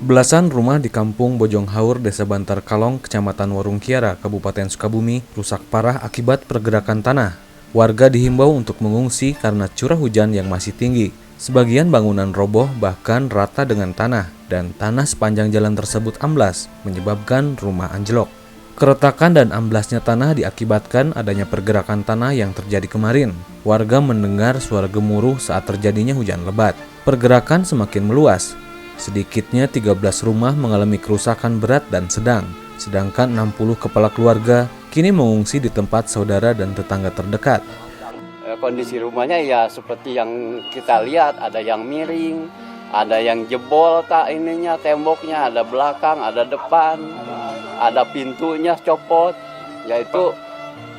Belasan rumah di Kampung Bojong Haur, Desa Bantar Kalong, Kecamatan Warung Kiara, Kabupaten Sukabumi, rusak parah akibat pergerakan tanah. Warga dihimbau untuk mengungsi karena curah hujan yang masih tinggi. Sebagian bangunan roboh bahkan rata dengan tanah, dan tanah sepanjang jalan tersebut amblas, menyebabkan rumah anjlok. Keretakan dan amblasnya tanah diakibatkan adanya pergerakan tanah yang terjadi kemarin. Warga mendengar suara gemuruh saat terjadinya hujan lebat. Pergerakan semakin meluas. Sedikitnya 13 rumah mengalami kerusakan berat dan sedang, sedangkan 60 kepala keluarga kini mengungsi di tempat saudara dan tetangga terdekat. Kondisi rumahnya ya seperti yang kita lihat, ada yang miring, ada yang jebol temboknya, ada belakang, ada depan, ada pintunya copot. Yaitu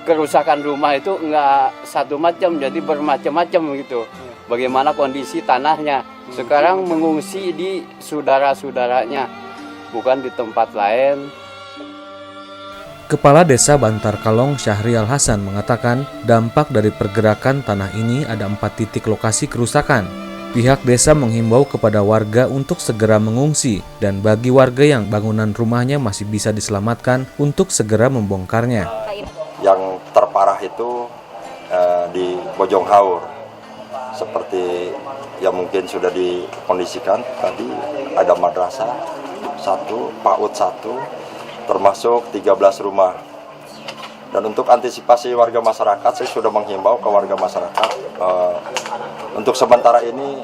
kerusakan rumah itu enggak satu macam, jadi bermacam-macam gitu. Bagaimana kondisi tanahnya. Sekarang mengungsi di saudara-saudaranya, bukan di tempat lain. Kepala Desa Bantar Kalong Syahrial Hasan mengatakan dampak dari pergerakan tanah ini ada 4 titik lokasi kerusakan. Pihak desa menghimbau kepada warga untuk segera mengungsi dan bagi warga yang bangunan rumahnya masih bisa diselamatkan untuk segera membongkarnya. Yang terparah itu di Bojong Haur, seperti yang mungkin sudah dikondisikan tadi, ada madrasah 1, PAUD 1, termasuk 13 rumah. Dan untuk antisipasi warga masyarakat, saya sudah menghimbau ke warga masyarakat untuk sementara ini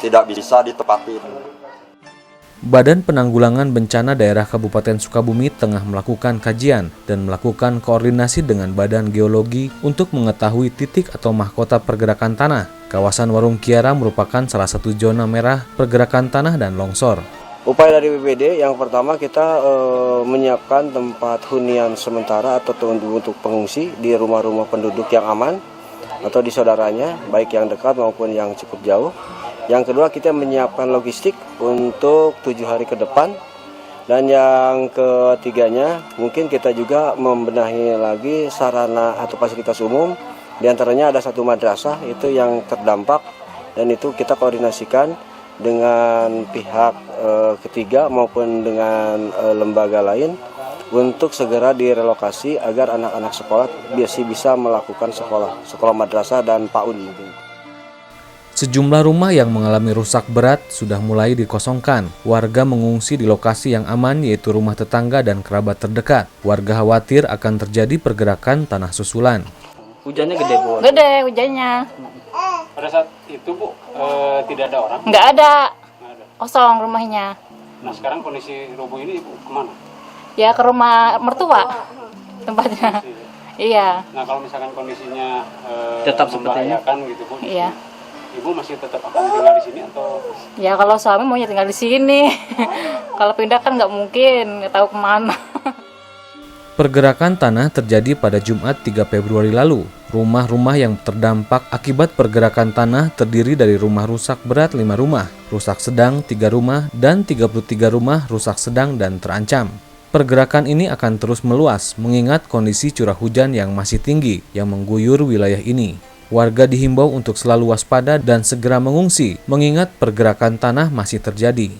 tidak bisa ditepatin. Badan Penanggulangan Bencana Daerah Kabupaten Sukabumi tengah melakukan kajian dan melakukan koordinasi dengan Badan Geologi untuk mengetahui titik atau mahkota pergerakan tanah. Kawasan Warung Kiara merupakan salah satu zona merah pergerakan tanah dan longsor. Upaya dari BPBD yang pertama kita menyiapkan tempat hunian sementara atau untuk pengungsi di rumah-rumah penduduk yang aman atau di saudaranya, baik yang dekat maupun yang cukup jauh. Yang kedua, kita menyiapkan logistik untuk 7 hari ke depan. Dan yang ketiganya, mungkin kita juga membenahi lagi sarana atau fasilitas umum. Di antaranya ada 1 madrasah itu yang terdampak, dan itu kita koordinasikan dengan pihak ketiga maupun dengan lembaga lain untuk segera direlokasi agar anak-anak sekolah bisa melakukan sekolah madrasah dan PAUD mungkin. Sejumlah rumah yang mengalami rusak berat sudah mulai dikosongkan. Warga mengungsi di lokasi yang aman, yaitu rumah tetangga dan kerabat terdekat. Warga khawatir akan terjadi pergerakan tanah susulan. Hujannya gede, Bu? Gede hujannya. Pada saat itu, Bu, tidak ada orang? Nggak ada. Kosong rumahnya. Nah, sekarang kondisi rubuh ini, Ibu, kemana? Ya ke rumah mertua tempatnya. Iya. Nah, kalau misalkan kondisinya Tetap seperti ini? membahayakan gitu, Bu. Iya. Ibu masih tetap akan tinggal di sini atau? Ya kalau suami maunya tinggal di sini. Kalau pindah kan nggak mungkin, nggak tahu kemana. Pergerakan tanah terjadi pada Jumat 3 Februari lalu. Rumah-rumah yang terdampak akibat pergerakan tanah terdiri dari rumah rusak berat 5 rumah, rusak sedang 3 rumah, dan 33 rumah rusak sedang dan terancam. Pergerakan ini akan terus meluas mengingat kondisi curah hujan yang masih tinggi yang mengguyur wilayah ini. Warga dihimbau untuk selalu waspada dan segera mengungsi mengingat pergerakan tanah masih terjadi.